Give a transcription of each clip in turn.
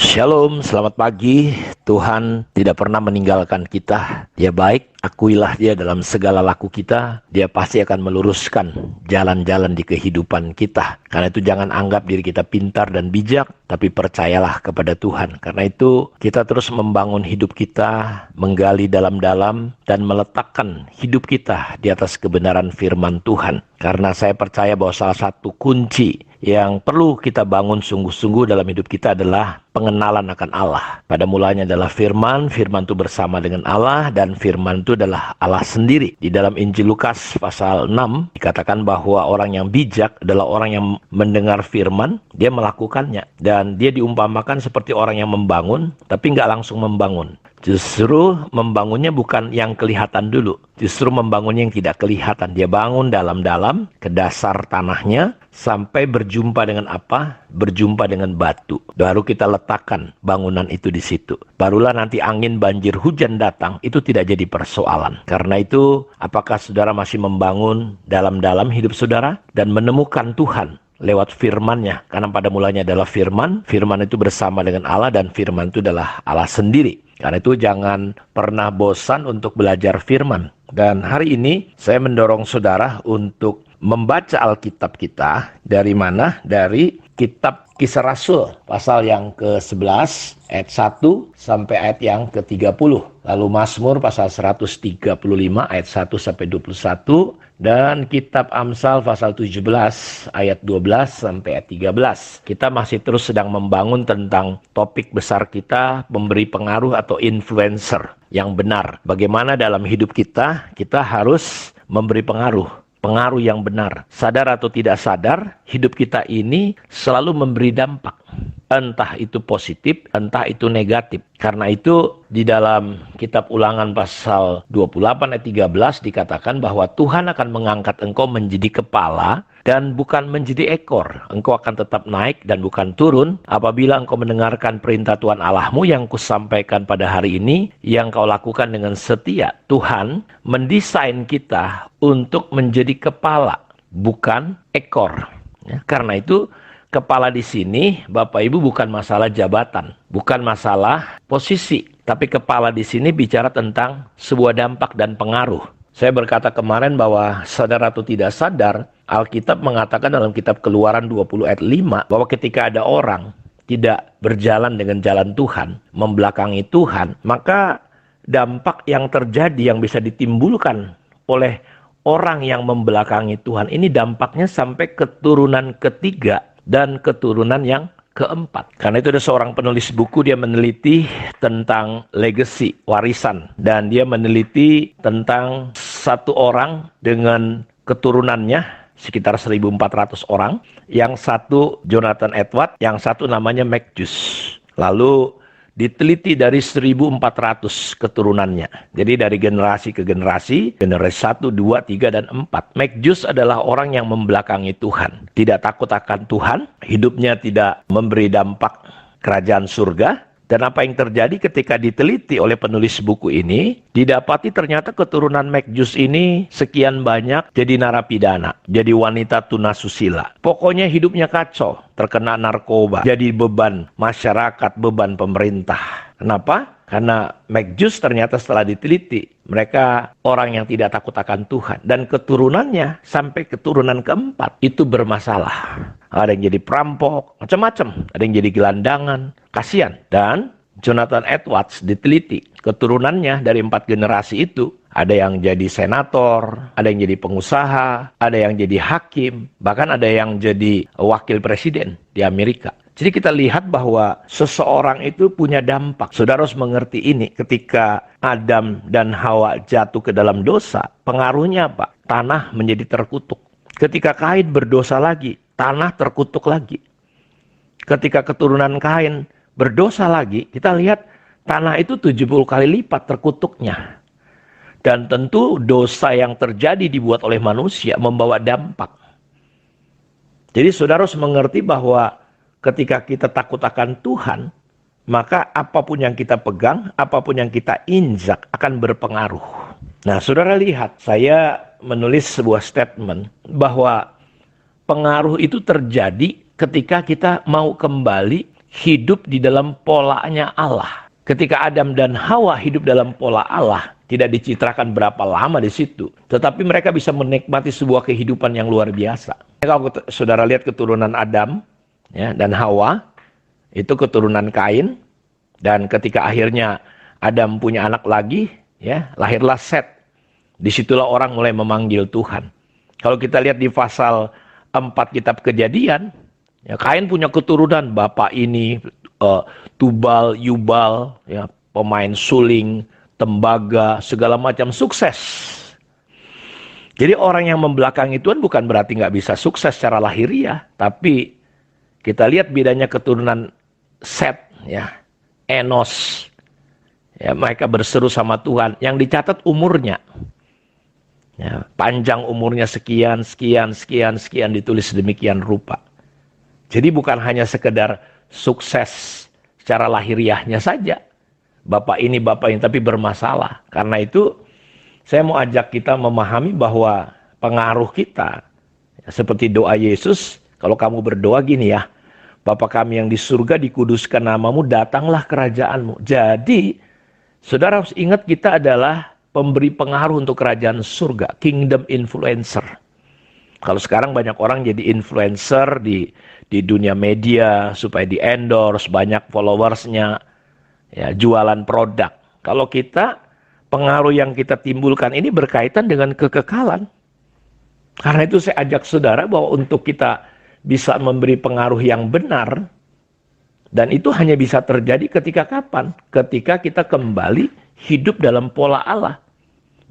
Shalom, selamat pagi. Tuhan tidak pernah meninggalkan kita. Dia baik, akuilah dia dalam segala laku kita. Dia pasti akan meluruskan jalan-jalan di kehidupan kita. Karena itu jangan anggap diri kita pintar dan bijak, tapi percayalah kepada Tuhan. Karena itu kita terus membangun hidup kita, menggali dalam-dalam, dan meletakkan hidup kita di atas kebenaran firman Tuhan. Karena saya percaya bahwa salah satu kunci yang perlu kita bangun sungguh-sungguh dalam hidup kita adalah pengenalan akan Allah. Pada mulanya adalah firman, firman itu bersama dengan Allah, dan firman itu adalah Allah sendiri. Di dalam Injil Lukas pasal 6 dikatakan bahwa orang yang bijak adalah orang yang mendengar firman, dia melakukannya. Dan dia diumpamakan seperti orang yang membangun, tapi nggak langsung membangun. Justru membangunnya bukan yang kelihatan dulu. Justru membangunnya yang tidak kelihatan. Dia bangun dalam-dalam ke dasar tanahnya sampai berjumpa dengan apa? Berjumpa dengan batu. Baru kita letakkan bangunan itu di situ. Barulah nanti angin, banjir, hujan datang, itu tidak jadi persoalan. Karena itu, apakah saudara masih membangun dalam-dalam hidup saudara dan menemukan Tuhan lewat firman-Nya? Karena pada mulanya adalah firman, firman itu bersama dengan Allah, dan firman itu adalah Allah sendiri. Karena itu jangan pernah bosan untuk belajar firman. Dan hari ini saya mendorong saudara untuk membaca Alkitab kita. Dari mana? Dari kitab Kisah Rasul pasal yang ke-11 ayat 1 sampai ayat yang ke-30. Lalu Mazmur pasal 135 ayat 1 sampai 21. Dan kitab Amsal pasal 17 ayat 12 sampai ayat 13. Kita masih terus sedang membangun tentang topik besar kita, memberi pengaruh atau influencer yang benar. Bagaimana dalam hidup kita harus memberi pengaruh yang benar. Sadar atau tidak sadar, hidup kita ini selalu memberi dampak. Entah itu positif, entah itu negatif. Karena itu di dalam kitab Ulangan pasal 28 ayat 13 dikatakan bahwa Tuhan akan mengangkat engkau menjadi kepala dan bukan menjadi ekor. Engkau akan tetap naik dan bukan turun apabila engkau mendengarkan perintah Tuhan Allahmu yang kusampaikan pada hari ini, yang kau lakukan dengan setia. Tuhan mendesain kita untuk menjadi kepala, bukan ekor. Ya, karena itu kepala di sini, Bapak Ibu, bukan masalah jabatan, bukan masalah posisi, tapi kepala di sini bicara tentang sebuah dampak dan pengaruh. Saya berkata kemarin bahwa sadar atau tidak sadar, Alkitab mengatakan dalam kitab Keluaran 20 ayat 5 bahwa ketika ada orang tidak berjalan dengan jalan Tuhan, membelakangi Tuhan, maka dampak yang terjadi yang bisa ditimbulkan oleh orang yang membelakangi Tuhan ini dampaknya sampai keturunan ketiga dan keturunan yang keempat. Karena itu ada seorang penulis buku, dia meneliti tentang legacy, warisan. Dan dia meneliti tentang satu orang dengan keturunannya, sekitar 1.400 orang. Yang satu Jonathan Edwards, yang satu namanya MacJus. Lalu diteliti dari 1.400 keturunannya. Jadi dari generasi ke generasi 1, 2, 3, dan 4. MacJus adalah orang yang membelakangi Tuhan. Tidak takut akan Tuhan, hidupnya tidak memberi dampak kerajaan surga. Dan apa yang terjadi ketika diteliti oleh penulis buku ini, didapati ternyata keturunan MacJus ini sekian banyak jadi narapidana, jadi wanita tunasusila. Pokoknya hidupnya kacau, terkena narkoba, jadi beban masyarakat, beban pemerintah. Kenapa? Karena MacJus ternyata setelah diteliti, mereka orang yang tidak takut akan Tuhan. Dan keturunannya sampai keturunan keempat itu bermasalah. Ada yang jadi perampok, macam-macam. Ada yang jadi gelandangan, kasihan. Dan Jonathan Edwards diteliti, keturunannya dari 4 generasi itu, ada yang jadi senator, ada yang jadi pengusaha, ada yang jadi hakim, bahkan ada yang jadi wakil presiden di Amerika. Jadi kita lihat bahwa seseorang itu punya dampak. Saudara harus mengerti ini, ketika Adam dan Hawa jatuh ke dalam dosa, pengaruhnya apa? Tanah menjadi terkutuk. Ketika Kain berdosa lagi, tanah terkutuk lagi. Ketika keturunan Kain berdosa lagi, kita lihat tanah itu 70 kali lipat terkutuknya. Dan tentu dosa yang terjadi dibuat oleh manusia membawa dampak. Jadi saudara harus mengerti bahwa ketika kita takut akan Tuhan, maka apapun yang kita pegang, apapun yang kita injak akan berpengaruh. Nah, saudara lihat, saya menulis sebuah statement bahwa pengaruh itu terjadi ketika kita mau kembali hidup di dalam polanya Allah. Ketika Adam dan Hawa hidup dalam pola Allah, tidak dicitrakan berapa lama di situ, tetapi mereka bisa menikmati sebuah kehidupan yang luar biasa. Kalau saudara lihat keturunan Adam ya, dan Hawa, itu keturunan Kain, dan ketika akhirnya Adam punya anak lagi, ya, lahirlah Set. Disitulah orang mulai memanggil Tuhan. Kalau kita lihat di pasal 4 kitab Kejadian, ya, Kain punya keturunan, bapak ini Tubal, Yubal, ya, pemain suling, tembaga, segala macam sukses. Jadi orang yang membelakangi Tuhan bukan berarti nggak bisa sukses secara lahiriah, tapi kita lihat bedanya keturunan Set, ya, Enos, ya, mereka berseru sama Tuhan. Yang dicatat umurnya, ya, panjang umurnya sekian, ditulis demikian rupa. Jadi bukan hanya sekedar sukses secara lahiriahnya saja, bapak ini, tapi bermasalah. Karena itu saya mau ajak kita memahami bahwa pengaruh kita, ya, seperti doa Yesus, kalau kamu berdoa gini ya, Bapa kami yang di surga, dikuduskan namamu, datanglah kerajaanmu. Jadi saudara harus ingat, kita adalah pemberi pengaruh untuk kerajaan surga, kingdom influencer. Kalau sekarang banyak orang jadi influencer di dunia media supaya di endorse, banyak followersnya, ya, jualan produk. Kalau kita, pengaruh yang kita timbulkan ini berkaitan dengan kekekalan. Karena itu saya ajak saudara bahwa untuk kita bisa memberi pengaruh yang benar, dan itu hanya bisa terjadi ketika kapan? Ketika kita kembali hidup dalam pola Allah.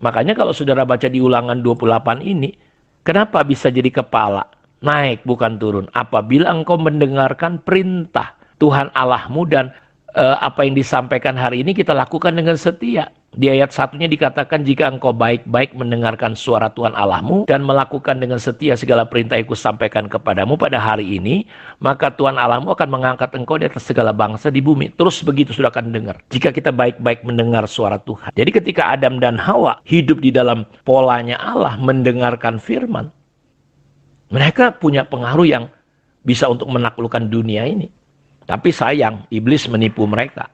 Makanya kalau saudara baca di Ulangan 28 ini, kenapa bisa jadi kepala? Naik bukan turun. Apabila engkau mendengarkan perintah Tuhan Allahmu, dan apa yang disampaikan hari ini kita lakukan dengan setia. Di ayat 1-nya dikatakan, jika engkau baik-baik mendengarkan suara Tuhan Allahmu dan melakukan dengan setia segala perintah yang kusampaikan kepadamu pada hari ini, maka Tuhan Allahmu akan mengangkat engkau di atas segala bangsa di bumi. Terus begitu sudah akan dengar. Jika kita baik-baik mendengar suara Tuhan. Jadi ketika Adam dan Hawa hidup di dalam polanya Allah, mendengarkan firman, mereka punya pengaruh yang bisa untuk menaklukkan dunia ini. Tapi sayang, iblis menipu mereka.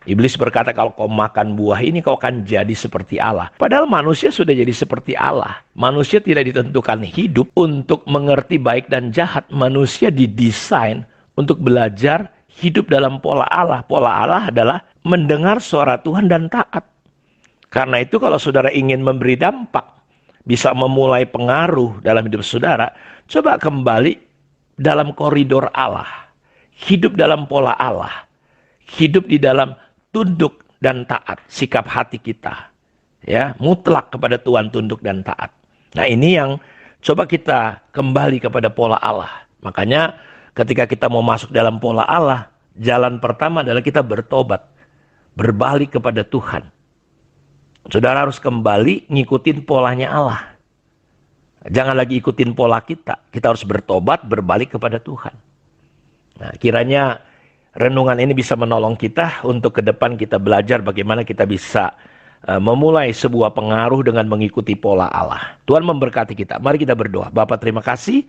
Iblis berkata, kalau kau makan buah ini, kau akan jadi seperti Allah. Padahal manusia sudah jadi seperti Allah. Manusia tidak ditentukan hidup untuk mengerti baik dan jahat. Manusia didesain untuk belajar hidup dalam pola Allah. Pola Allah adalah mendengar suara Tuhan dan taat. Karena itu kalau saudara ingin memberi dampak, bisa memulai pengaruh dalam hidup saudara, coba kembali dalam koridor Allah. Hidup dalam pola Allah. Hidup di dalam tunduk dan taat, sikap hati kita, ya, mutlak kepada Tuhan, tunduk dan taat. Nah, ini yang coba kita kembali kepada pola Allah. Makanya ketika kita mau masuk dalam pola Allah, jalan pertama adalah kita bertobat, berbalik kepada Tuhan. Saudara harus kembali ngikutin polanya Allah. Jangan lagi ikutin pola kita. Kita harus bertobat, berbalik kepada Tuhan. Nah, kiranya renungan ini bisa menolong kita untuk ke depan kita belajar bagaimana kita bisa memulai sebuah pengaruh dengan mengikuti pola Allah. Tuhan memberkati kita. Mari kita berdoa. Bapa, terima kasih.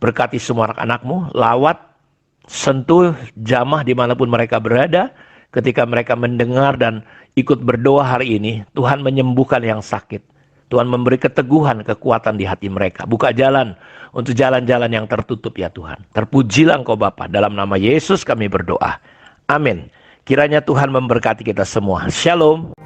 Berkati semua anak-anakmu. Lawat, sentuh, jamah dimanapun mereka berada. Ketika mereka mendengar dan ikut berdoa hari ini, Tuhan menyembuhkan yang sakit. Tuhan memberi keteguhan, kekuatan di hati mereka. Buka jalan untuk jalan-jalan yang tertutup ya Tuhan. Terpujilah Engkau Bapa. Dalam nama Yesus kami berdoa. Amin. Kiranya Tuhan memberkati kita semua. Shalom.